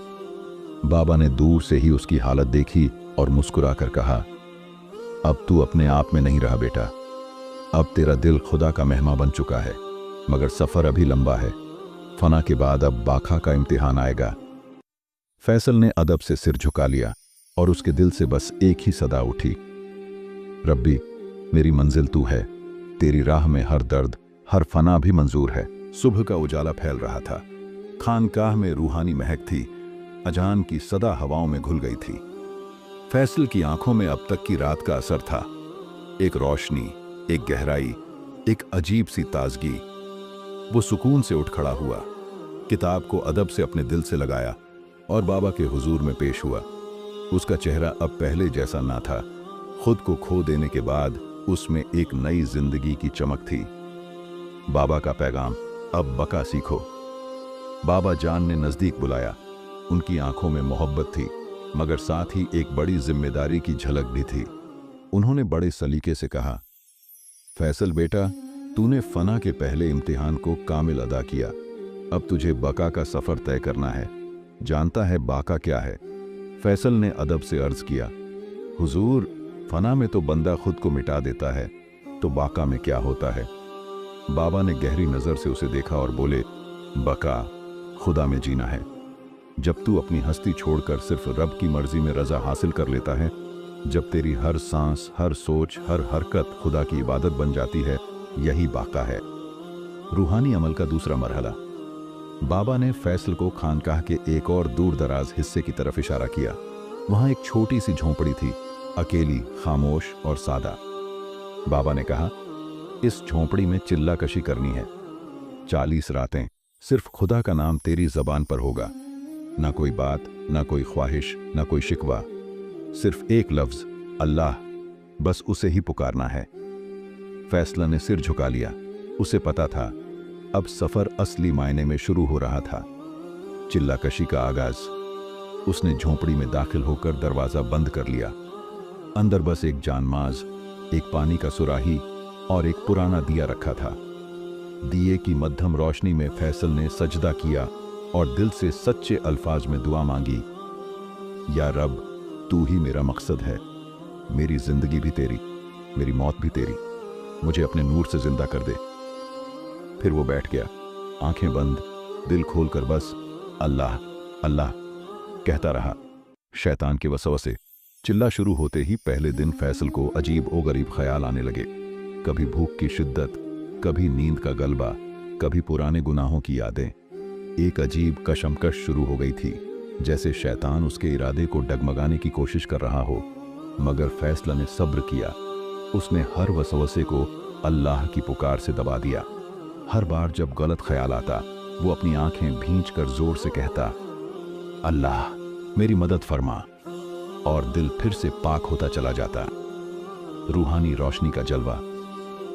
बाबा ने दूर से ही उसकी हालत देखी और मुस्कुराकर कहा, अब तू अपने आप में नहीं रहा बेटा। अब तेरा दिल खुदा का मेहमान बन चुका है, मगर सफर अभी लंबा है। फना के बाद अब बाका का इम्तिहान आएगा। फैसल ने अदब से सिर झुका लिया और उसके दिल से बस एक ही सदा उठी, रब्बी, मेरी मंजिल तू है। तेरी राह में हर दर्द, हर फना भी मंजूर है। सुबह का उजाला फैल रहा था। खानकाह में रूहानी महक थी। अजान की सदा हवाओं में घुल गई थी। फैसल की आंखों में अब तक की रात का असर था। एक रोशनी, एक गहराई, एक अजीब सी ताजगी। वो सुकून से उठ खड़ा हुआ, किताब को अदब से अपने दिल से लगाया और बाबा के हुजूर में पेश हुआ। उसका चेहरा अब पहले जैसा ना था। खुद को खो देने के बाद उसमें एक नई जिंदगी की चमक थी। बाबा का पैगाम, अब बका सीखो। बाबा जान ने नजदीक बुलाया। उनकी आंखों में मोहब्बत थी, मगर साथ ही एक बड़ी जिम्मेदारी की झलक भी थी। उन्होंने बड़े सलीके से कहा, फैसल बेटा, तूने फना के पहले इम्तिहान को कामिल अदा किया। अब तुझे बका का सफर तय करना है। जानता है बाका क्या है? फैसल ने अदब से अर्ज किया, हुजूर, फना में तो बंदा खुद को मिटा देता है, तो बाका में क्या होता है? बाबा ने गहरी नजर से उसे देखा और बोले, बका, खुदा में जीना है। जब तू अपनी हस्ती छोड़कर सिर्फ रब की मर्जी में रजा हासिल कर लेता है, जब तेरी हर सांस, हर सोच, हर हरकत खुदा की इबादत बन जाती है, यही बाका है। रूहानी अमल का दूसरा मरहला। बाबा ने फैसल को खानकाह के एक और दूर दराज हिस्से की तरफ इशारा किया। वहां एक छोटी सी झोंपड़ी थी, अकेली, खामोश और सादा। बाबा ने कहा, इस झोंपड़ी में चिल्ला कशी करनी है। 40 रातें सिर्फ खुदा का नाम तेरी जबान पर होगा। ना कोई बात, ना कोई ख्वाहिश, ना कोई शिकवा, सिर्फ एक लफ्ज, अल्लाह। बस उसे ही पुकारना है। फैसला ने सिर झुका लिया। उसे पता था अब सफर असली मायने में शुरू हो रहा था। चिल्लाकशी का आगाज। उसने झोंपड़ी में दाखिल होकर दरवाजा बंद कर लिया। अंदर बस एक जानमाज, एक पानी का सुराही और एक पुराना दिया रखा था। दिए की मध्यम रोशनी में फैसल ने सजदा किया और दिल से सच्चे अल्फाज में दुआ मांगी, या रब, तू ही मेरा मकसद है, मेरी जिंदगी भी तेरी, मेरी मौत भी तेरी, मुझे अपने नूर से जिंदा कर दे। फिर वो बैठ गया, आंखें बंद, दिल खोलकर बस अल्लाह अल्लाह कहता रहा। शैतान के वसवसे चिल्ला शुरू होते ही पहले दिन फैसल को अजीब ओ गरीब ख्याल आने लगे। कभी भूख की शिद्दत, कभी नींद का गलबा, कभी पुराने गुनाहों की यादें। एक अजीब कशमकश शुरू हो गई थी, जैसे शैतान उसके इरादे को डगमगाने की कोशिश कर रहा हो। मगर फैसला ने सब्र किया। उसने हर वसवसे को अल्लाह की पुकार से दबा दिया। हर बार जब गलत ख्याल आता, वो अपनी आंखें भींच कर जोर से कहता, अल्लाह मेरी मदद फरमा, और दिल फिर से पाक होता चला जाता। रूहानी रोशनी का जलवा।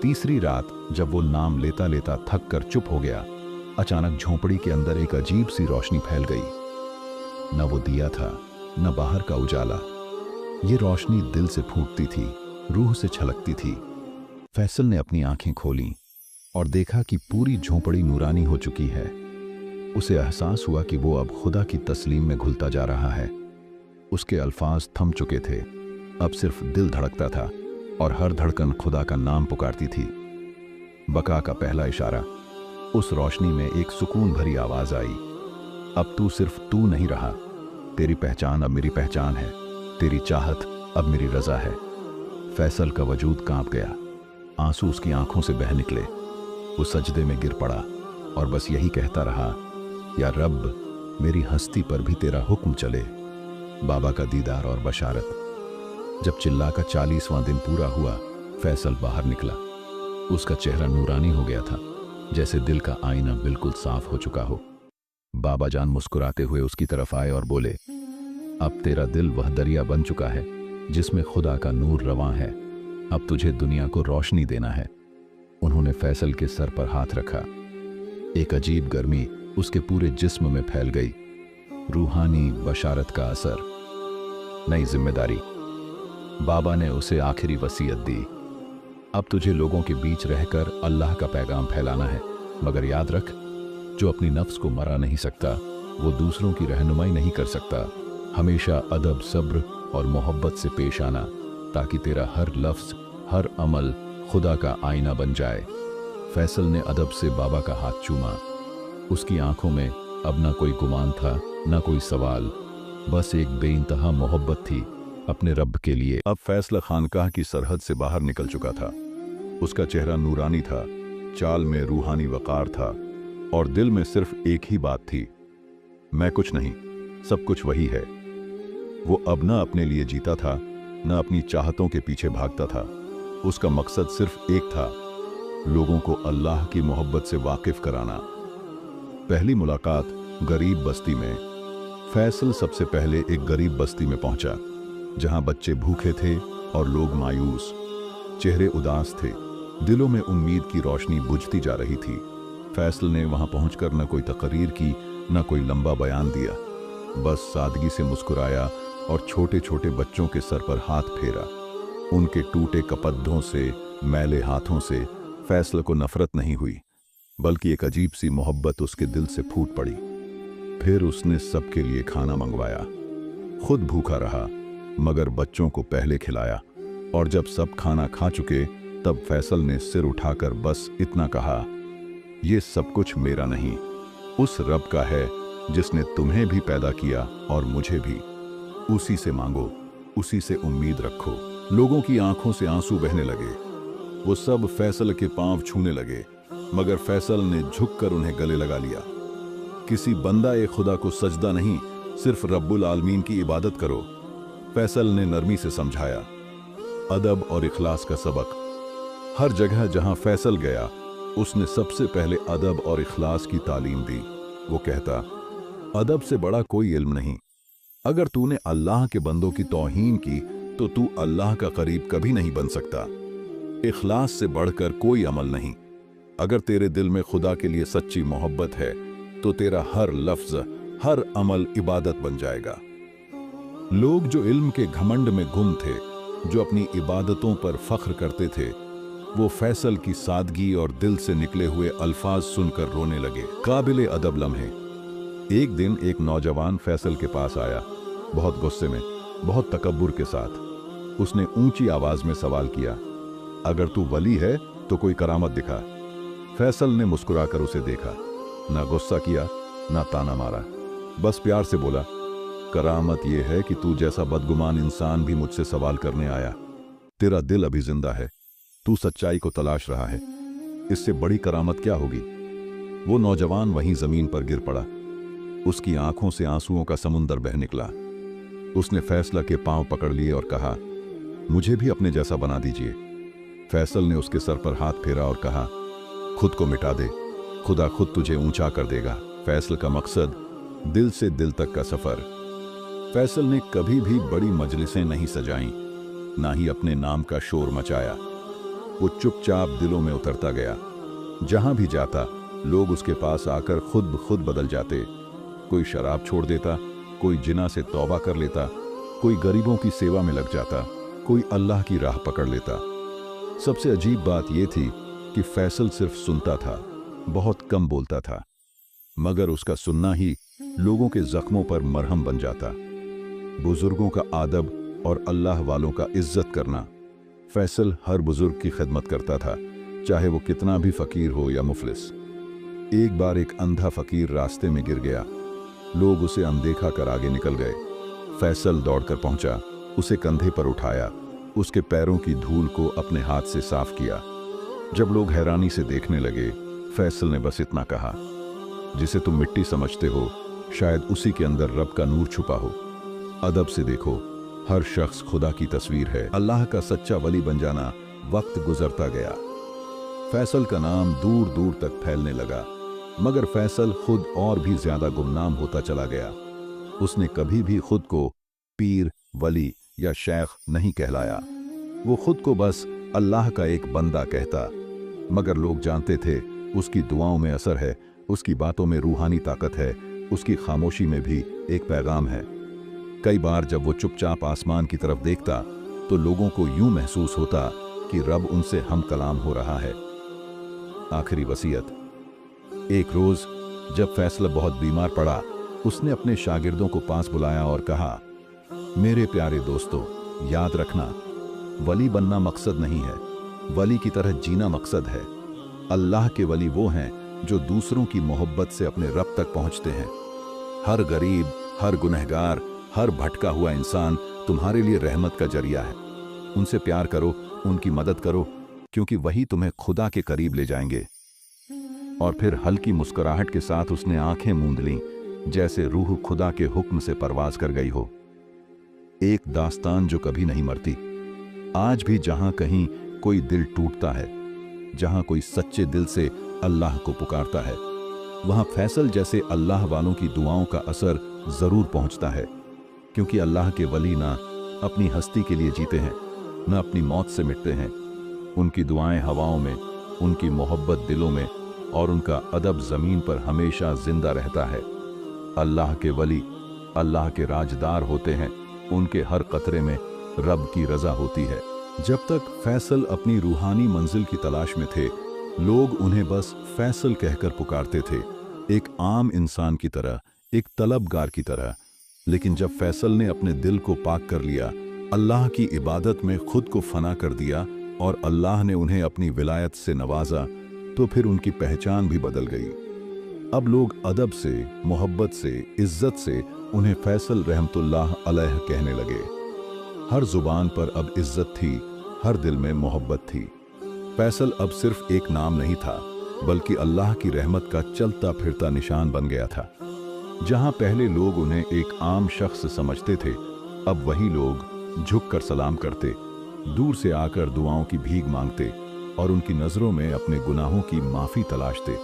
तीसरी रात जब वो नाम लेता लेता थक कर चुप हो गया, अचानक झोंपड़ी के अंदर एक अजीब सी रोशनी फैल गई। न वो दिया था, न बाहर का उजाला। ये रोशनी दिल से फूटती थी, रूह से छलकती थी। फैसल ने अपनी आंखें खोलीं और देखा कि पूरी झोंपड़ी नूरानी हो चुकी है। उसे एहसास हुआ कि वो अब खुदा की तस्लीम में घुलता जा रहा है। उसके अल्फाज थम चुके थे, अब सिर्फ दिल धड़कता था और हर धड़कन खुदा का नाम पुकारती थी। बका का पहला इशारा। उस रोशनी में एक सुकून भरी आवाज आई, अब तू सिर्फ तू नहीं रहा, तेरी पहचान अब मेरी पहचान है, तेरी चाहत अब मेरी रजा है। फैसल का वजूद कांप गया, आंसू उसकी आंखों से बह निकले। वो सजदे में गिर पड़ा और बस यही कहता रहा, या रब, मेरी हस्ती पर भी तेरा हुक्म चले। बाबा का दीदार और बशारत। जब चिल्ला का 40वां दिन पूरा हुआ, फैसल बाहर निकला। उसका चेहरा नूरानी हो गया था, जैसे दिल का आईना बिल्कुल साफ हो चुका हो। बाबा जान मुस्कुराते हुए उसकी तरफ आए और बोले, अब तेरा दिल वह दरिया बन चुका है जिसमें खुदा का नूर रवां है। अब तुझे दुनिया को रोशनी देना है। उन्होंने फैसल के सर पर हाथ रखा। एक अजीब गर्मी उसके पूरे जिस्म में फैल गई। रूहानी बशारत का असर। नई जिम्मेदारी। बाबा ने उसे आखिरी वसीयत दी, अब तुझे लोगों के बीच रहकर अल्लाह का पैगाम फैलाना है। मगर याद रख, जो अपनी नफ्स को मरा नहीं सकता, वो दूसरों की रहनुमाई नहीं कर सकता। हमेशा अदब, सब्र और मोहब्बत से पेश आना, ताकि तेरा हर लफ्ज, हर अमल खुदा का आईना बन जाए। फैसल ने अदब से बाबा का हाथ चूमा। उसकी आंखों में अब ना कोई गुमान था, ना कोई सवाल, बस एक बेइंतहा मोहब्बत थी अपने रब के लिए। अब फैसला खानकाह की सरहद से बाहर निकल चुका था। उसका चेहरा नूरानी था, चाल में रूहानी वकार था और दिल में सिर्फ एक ही बात थी, मैं कुछ नहीं, सब कुछ वही है। वो अब ना अपने लिए जीता था, न अपनी चाहतों के पीछे भागता था। उसका मकसद सिर्फ एक था, लोगों को अल्लाह की मोहब्बत से वाकिफ कराना। पहली मुलाकात गरीब बस्ती में। फैसल सबसे पहले एक गरीब बस्ती में पहुंचा, जहां बच्चे भूखे थे और लोग मायूस। चेहरे उदास थे, दिलों में उम्मीद की रोशनी बुझती जा रही थी। फैसल ने वहां पहुंचकर न कोई तकरीर की, न कोई लंबा बयान दिया, बस सादगी से मुस्कुराया और छोटे छोटे बच्चों के सर पर हाथ फेरा। उनके टूटे कपद्धों से, मैले हाथों से फैसल को नफरत नहीं हुई, बल्कि एक अजीब सी मोहब्बत उसके दिल से फूट पड़ी। फिर उसने सबके लिए खाना मंगवाया, खुद भूखा रहा, मगर बच्चों को पहले खिलाया। और जब सब खाना खा चुके, तब फैसल ने सिर उठाकर बस इतना कहा, ये सब कुछ मेरा नहीं, उस रब का है जिसने तुम्हें भी पैदा किया और मुझे भी। उसी से मांगो, उसी से उम्मीद रखो। लोगों की आंखों से आंसू बहने लगे। वो सब फैसल के पांव छूने लगे, मगर फैसल ने झुककर उन्हें गले लगा लिया। किसी बंदा ए खुदा को सजदा नहीं, सिर्फ रब्बुल आलमीन की इबादत करो, फैसल ने नरमी से समझाया। अदब और इखलास का सबक। हर जगह जहां फैसल गया, उसने सबसे पहले अदब और इखलास की तालीम दी। वो कहता, अदब से बड़ा कोई इल्म नहीं। अगर तूने अल्लाह के बंदों की तौहीन की, तो तू अल्लाह का करीब कभी नहीं बन सकता। इखलास से बढ़कर कोई अमल नहीं। अगर तेरे दिल में खुदा के लिए सच्ची मोहब्बत है, तो तेरा हर लफ्ज, हर अमल इबादत बन जाएगा। लोग जो इल्म के घमंड में गुम थे, जो अपनी इबादतों पर फख्र करते थे, वो फैसल की सादगी और दिल से निकले हुए अल्फाज सुनकर रोने लगे। काबिल अदब लम्हे। एक दिन एक नौजवान फैसल के पास आया, बहुत गुस्से में, बहुत तकब्बुर के साथ। उसने ऊंची आवाज में सवाल किया, अगर तू वली है तो कोई करामत दिखा। फैसल ने मुस्कुराकर उसे देखा, ना गुस्सा किया ना ताना मारा, बस प्यार से बोला, करामत यह है कि तू जैसा बदगुमान इंसान भी मुझसे सवाल करने आया। तेरा दिल अभी जिंदा है, तू सच्चाई को तलाश रहा है, इससे बड़ी करामत क्या होगी। वो नौजवान वहीं जमीन पर गिर पड़ा। उसकी आंखों से आंसुओं का समुंदर बह निकला। उसने फैसल के पांव पकड़ लिए और कहा, मुझे भी अपने जैसा बना दीजिए। फैसल ने उसके सर पर हाथ फेरा और कहा, खुद को मिटा दे, खुदा खुद तुझे ऊंचा कर देगा। फैसल का मकसद दिल से दिल तक का सफर। फैसल ने कभी भी बड़ी मजलिसें नहीं सजाईं, ना ही अपने नाम का शोर मचाया। वो चुपचाप दिलों में उतरता गया। जहां भी जाता, लोग उसके पास आकर खुद ब खुद बदल जाते। कोई शराब छोड़ देता, कोई जिना से तौबा कर लेता, कोई गरीबों की सेवा में लग जाता, कोई अल्लाह की राह पकड़ लेता। सबसे अजीब बात यह थी कि फैसल सिर्फ सुनता था, बहुत कम बोलता था, मगर उसका सुनना ही लोगों के जख्मों पर मरहम बन जाता। बुजुर्गों का आदब और अल्लाह वालों का इज्जत करना। फैसल हर बुजुर्ग की खिदमत करता था, चाहे वो कितना भी फकीर हो या मुफलिस। एक बार एक अंधा फकीर रास्ते में गिर गया। लोग उसे अनदेखा कर आगे निकल गए। फैसल दौड़कर पहुंचा, उसे कंधे पर उठाया, उसके पैरों की धूल को अपने हाथ से साफ किया। जब लोग हैरानी से देखने लगे, फैसल ने बस इतना कहा, जिसे तुम मिट्टी समझते हो, शायद उसी के अंदर रब का नूर छुपा हो। अदब से देखो, हर शख्स खुदा की तस्वीर है। अल्लाह का सच्चा वली बन जाना। वक्त गुजरता गया। फैसल का नाम दूर दूर तक फैलने लगा, मगर फैसल खुद और भी ज्यादा गुमनाम होता चला गया। उसने कभी भी खुद को पीर, वली या शेख नहीं कहलाया। वो खुद को बस अल्लाह का एक बंदा कहता। मगर लोग जानते थे, उसकी दुआओं में असर है, उसकी बातों में रूहानी ताकत है, उसकी खामोशी में भी एक पैगाम है। कई बार जब वो चुपचाप आसमान की तरफ देखता, तो लोगों को यूं महसूस होता कि रब उनसे हम कलाम हो रहा है। आखिरी वसीयत। एक रोज जब फैसल बहुत बीमार पड़ा, उसने अपने शागिर्दों को पास बुलाया और कहा, मेरे प्यारे दोस्तों, याद रखना, वली बनना मकसद नहीं है, वली की तरह जीना मकसद है। अल्लाह के वली वो हैं जो दूसरों की मोहब्बत से अपने रब तक पहुंचते हैं। हर गरीब, हर गुनहगार, हर भटका हुआ इंसान तुम्हारे लिए रहमत का जरिया है। उनसे प्यार करो, उनकी मदद करो, क्योंकि वही तुम्हें खुदा के करीब ले जाएंगे। और फिर हल्की मुस्कुराहट के साथ उसने आंखें मूंद लीं, जैसे रूह खुदा के हुक्म से परवाज कर गई हो। एक दास्तान जो कभी नहीं मरती। आज भी जहां कहीं कोई दिल टूटता है, जहां कोई सच्चे दिल से अल्लाह को पुकारता है, वहां फैसल जैसे अल्लाह वालों की दुआओं का असर जरूर पहुंचता है। क्योंकि अल्लाह के वली ना अपनी हस्ती के लिए जीते हैं, ना अपनी मौत से मिटते हैं। उनकी दुआएं हवाओं में, उनकी मोहब्बत दिलों में, और उनका अदब जमीन पर हमेशा जिंदा रहता है। अल्लाह के वली अल्लाह के राजदार होते हैं। उनके हर कतरे में रब की रजा होती है। जब तक फैसल अपनी रूहानी मंजिल की तलाश में थे, लोग उन्हें बस फैसल कहकर पुकारते थे, एक आम इंसान की तरह, एक तलबगार की तरह। लेकिन जब फैसल ने अपने दिल को पाक कर लिया, अल्लाह की इबादत में खुद को फना कर दिया और अल्लाह ने उन्हें अपनी विलायत से नवाजा, तो फिर उनकी पहचान भी बदल गई। अब लोग अदब से, मोहब्बत से, इज्जत से उन्हें फैसल रहमतुल्लाह अलैह कहने लगे। हर जुबान पर अब इज्जत थी, हर दिल में मोहब्बत थी। फैसल अब सिर्फ एक नाम नहीं था, बल्कि अल्लाह की रहमत का चलता फिरता निशान बन गया था। जहां पहले लोग उन्हें एक आम शख्स समझते थे, अब वही लोग झुककर सलाम करते, दूर से आकर दुआओं की भीख मांगते और उनकी नजरों में अपने गुनाहों की माफी तलाशते।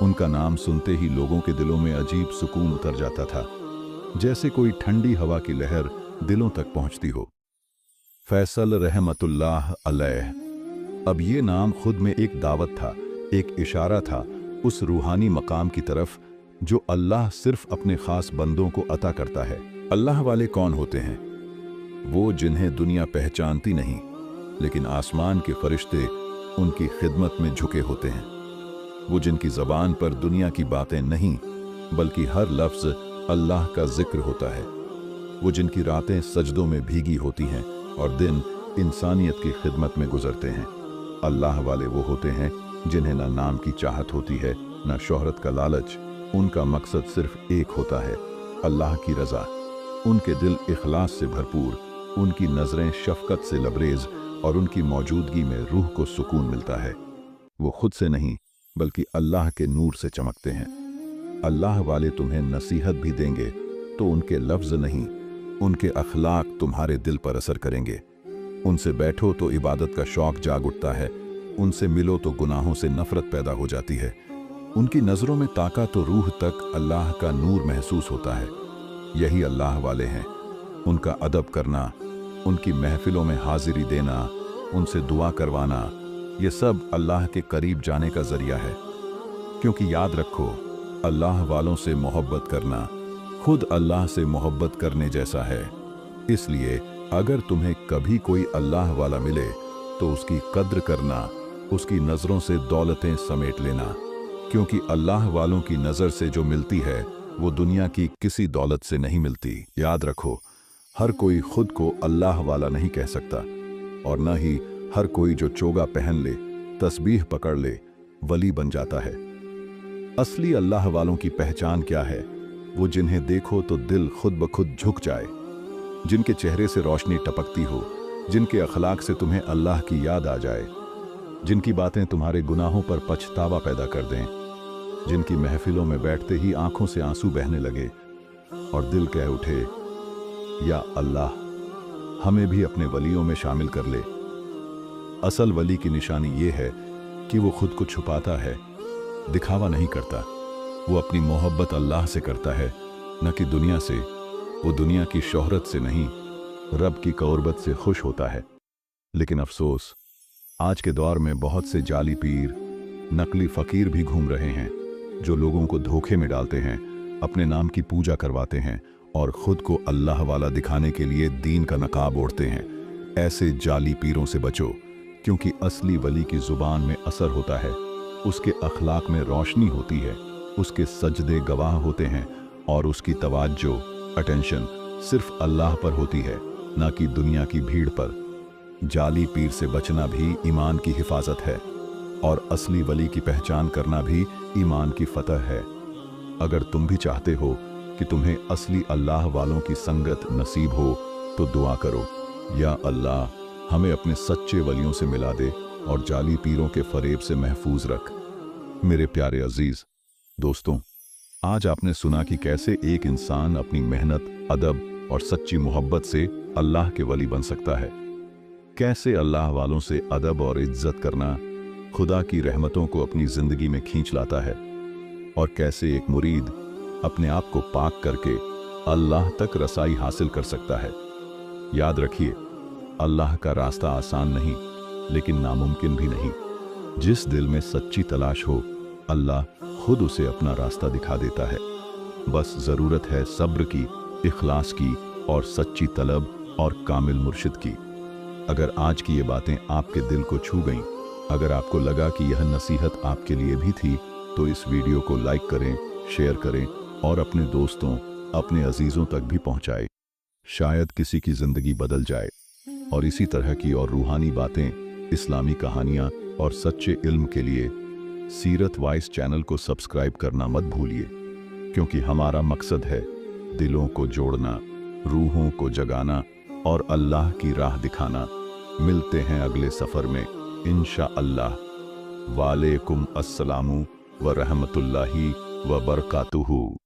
उनका नाम सुनते ही लोगों के दिलों में अजीब सुकून उतर जाता था, जैसे कोई ठंडी हवा की लहर दिलों तक पहुंचती हो। फैसल रहमतुल्लाह अलैह। अब ये नाम खुद में एक दावत था, एक इशारा था उस रूहानी मकाम की तरफ जो अल्लाह सिर्फ अपने खास बंदों को अता करता है। अल्लाह वाले कौन होते हैं? वो जिन्हें दुनिया पहचानती नहीं, लेकिन आसमान के फरिश्ते उनकी खिदमत में झुके होते हैं। वो जिनकी ज़बान पर दुनिया की बातें नहीं, बल्कि हर लफ्ज़ अल्लाह का जिक्र होता है। वो जिनकी रातें सजदों में भीगी होती हैं और दिन इंसानियत की खिदमत में गुजरते हैं। अल्लाह वाले वो होते हैं जिन्हें ना नाम की चाहत होती है, ना शोहरत का लालच। उनका मकसद सिर्फ एक होता है, अल्लाह की रज़ा। उनके दिल इखलास से भरपूर, उनकी नज़रें शफ़क़त से लबरेज और उनकी मौजूदगी में रूह को सुकून मिलता है। वो खुद से नहीं, बल्कि अल्लाह के नूर से चमकते हैं। अल्लाह वाले तुम्हें नसीहत भी देंगे तो उनके लफ्ज़ नहीं, उनके अखलाक तुम्हारे दिल पर असर करेंगे। उनसे बैठो तो इबादत का शौक़ जाग उठता है, उनसे मिलो तो गुनाहों से नफ़रत पैदा हो जाती है। उनकी नज़रों में ताका तो रूह तक अल्लाह का नूर महसूस होता है। यही अल्लाह वाले हैं। उनका अदब करना, उनकी महफिलों में हाजिरी देना, उनसे दुआ करवाना, ये सब अल्लाह के करीब जाने का ज़रिया है। क्योंकि याद रखो, अल्लाह वालों से मोहब्बत करना खुद अल्लाह से मोहब्बत करने जैसा है। इसलिए अगर तुम्हें कभी कोई अल्लाह वाला मिले तो उसकी कद्र करना, उसकी नज़रों से दौलतें समेट लेना, क्योंकि अल्लाह वालों की नज़र से जो मिलती है वो दुनिया की किसी दौलत से नहीं मिलती। याद रखो, हर कोई खुद को अल्लाह वाला नहीं कह सकता, और न ही हर कोई जो चोगा पहन ले, तस्बीह पकड़ ले, वली बन जाता है। असली अल्लाह वालों की पहचान क्या है? वो जिन्हें देखो तो दिल खुद ब खुद झुक जाए, जिनके चेहरे से रोशनी टपकती हो, जिनके अखलाक से तुम्हें अल्लाह की याद आ जाए, जिनकी बातें तुम्हारे गुनाहों पर पछतावा पैदा कर दें, जिनकी महफिलों में बैठते ही आंखों से आंसू बहने लगे और दिल कह उठे, या अल्लाह हमें भी अपने वलियों में शामिल कर ले। असल वली की निशानी ये है कि वो खुद को छुपाता है, दिखावा नहीं करता। वो अपनी मोहब्बत अल्लाह से करता है, न कि दुनिया से। वो दुनिया की शोहरत से नहीं, रब की क़ुर्बत से खुश होता है। लेकिन अफसोस, आज के दौर में बहुत से जाली पीर, नकली फ़कीर भी घूम रहे हैं, जो लोगों को धोखे में डालते हैं, अपने नाम की पूजा करवाते हैं और ख़ुद को अल्लाह वाला दिखाने के लिए दीन का नकाब ओढ़ते हैं। ऐसे जाली पीरों से बचो, क्योंकि असली वली की ज़ुबान में असर होता है, उसके अखलाक में रोशनी होती है, उसके सजदे गवाह होते हैं और उसकी तवज्जो, अटेंशन सिर्फ अल्लाह पर होती है, ना कि दुनिया की भीड़ पर। जाली पीर से बचना भी ईमान की हिफाजत है और असली वली की पहचान करना भी ईमान की फतह है। अगर तुम भी चाहते हो कि तुम्हें असली अल्लाह वालों की संगत नसीब हो तो दुआ करो, या अल्लाह हमें अपने सच्चे वलियों से मिला दे और जाली पीरों के फरेब से महफूज रख। मेरे प्यारे अजीज दोस्तों, आज आपने सुना कि कैसे एक इंसान अपनी मेहनत, अदब और सच्ची मोहब्बत से अल्लाह के वली बन सकता है। कैसे अल्लाह वालों से अदब और इज्जत करना खुदा की रहमतों को अपनी जिंदगी में खींच लाता है, और कैसे एक मुरीद अपने आप को पाक करके अल्लाह तक रसाई हासिल कर सकता है। याद रखिए, अल्लाह का रास्ता आसान नहीं, लेकिन नामुमकिन भी नहीं। जिस दिल में सच्ची तलाश हो, अल्लाह खुद उसे अपना रास्ता दिखा देता है। बस ज़रूरत है सब्र की, इखलास की और सच्ची तलब और कामिल मुर्शिद की। अगर आज की ये बातें आपके दिल को छू गईं, अगर आपको लगा कि यह नसीहत आपके लिए भी थी, तो इस वीडियो को लाइक करें, शेयर करें और अपने दोस्तों, अपने अजीज़ों तक भी पहुंचाएं। शायद किसी की ज़िंदगी बदल जाए। और इसी तरह की और रूहानी बातें, इस्लामी कहानियाँ और सच्चे इल्म के लिए सीरत वॉइस चैनल को सब्सक्राइब करना मत भूलिए, क्योंकि हमारा मकसद है दिलों को जोड़ना, रूहों को जगाना और अल्लाह की राह दिखाना। मिलते हैं अगले सफ़र में इंशाअल्लाह। वालेकुम अस्सलामु व रहमतुल्लाहि व बरकातुहू।